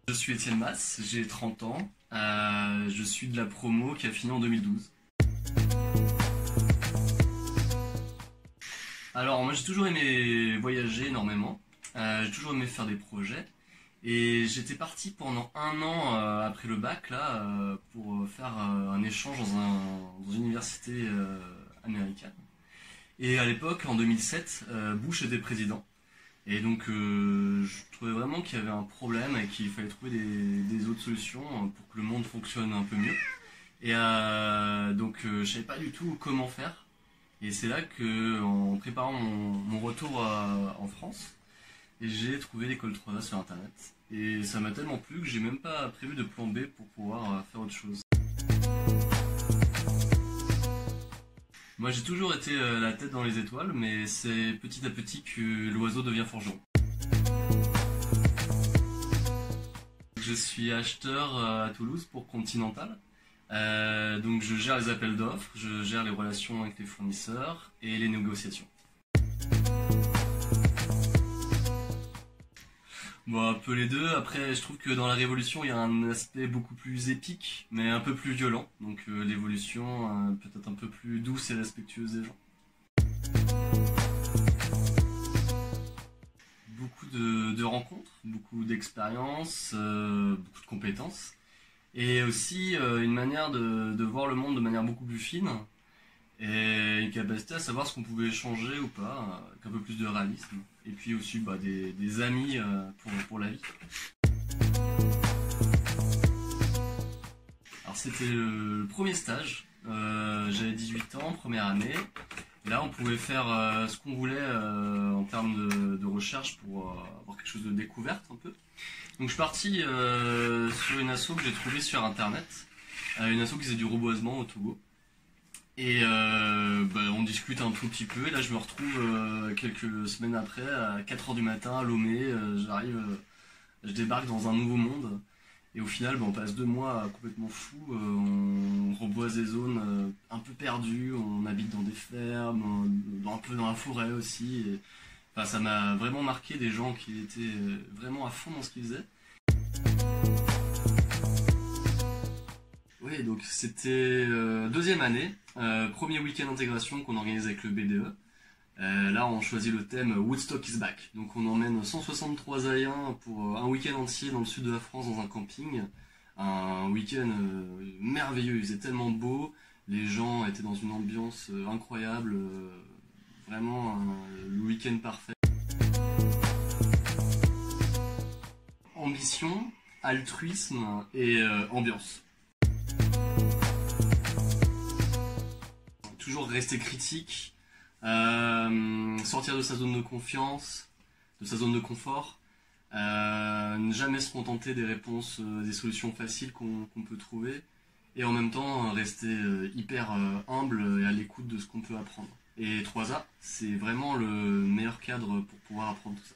Je suis Étienne Masse, j'ai 30 ans, je suis de la promo qui a fini en 2012. Alors moi j'ai toujours aimé voyager énormément, j'ai toujours aimé faire des projets et j'étais parti pendant un an après le bac là pour faire un échange dans une université américaine. Et à l'époque, en 2007, Bush était président. Et donc je trouvais vraiment qu'il y avait un problème et qu'il fallait trouver des autres solutions pour que le monde fonctionne un peu mieux. Et donc je savais pas du tout comment faire. Et c'est là que, en préparant mon retour en France, j'ai trouvé l'école 3A sur internet. Et ça m'a tellement plu que j'ai même pas prévu de plan B pour pouvoir faire autre chose. Moi j'ai toujours été la tête dans les étoiles, mais c'est petit à petit que l'oiseau devient forgeron. Je suis acheteur à Toulouse pour Continental. Donc je gère les appels d'offres, je gère les relations avec les fournisseurs et les négociations. Bon, un peu les deux. Après, je trouve que dans la Révolution, il y a un aspect beaucoup plus épique, mais un peu plus violent. Donc l'évolution peut-être un peu plus douce et respectueuse des gens. Beaucoup de rencontres, beaucoup d'expériences, beaucoup de compétences. Et aussi une manière de voir le monde de manière beaucoup plus fine. Et une capacité à savoir ce qu'on pouvait changer ou pas, avec un peu plus de réalisme. Et puis aussi des amis pour la vie. Alors c'était le premier stage, j'avais 18 ans, première année. Et là on pouvait faire ce qu'on voulait en termes de recherche pour avoir quelque chose de découverte un peu. Donc je suis parti sur une asso que j'ai trouvée sur internet, une asso qui faisait du reboisement au Togo. Et on discute un tout petit peu, et là je me retrouve quelques semaines après, à 4 heures du matin, à Lomé, je débarque dans un nouveau monde, et au final on passe 2 mois complètement fous, on reboise des zones un peu perdues, on habite dans des fermes, un peu dans la forêt aussi, et, enfin, ça m'a vraiment marqué des gens qui étaient vraiment à fond dans ce qu'ils faisaient. Oui, donc c'était deuxième année, premier week-end d'intégration qu'on organise avec le BDE. Là, on choisit le thème Woodstock is back. Donc on emmène 163 Aïens pour un week-end entier dans le sud de la France dans un camping. Un week-end merveilleux, il faisait tellement beau, les gens étaient dans une ambiance incroyable, vraiment le week-end parfait. Ambition, altruisme et ambiance. Toujours rester critique, sortir de sa zone de confiance, de sa zone de confort, ne jamais se contenter des réponses, des solutions faciles qu'on peut trouver, et en même temps rester hyper humble et à l'écoute de ce qu'on peut apprendre. Et 3A, c'est vraiment le meilleur cadre pour pouvoir apprendre tout ça.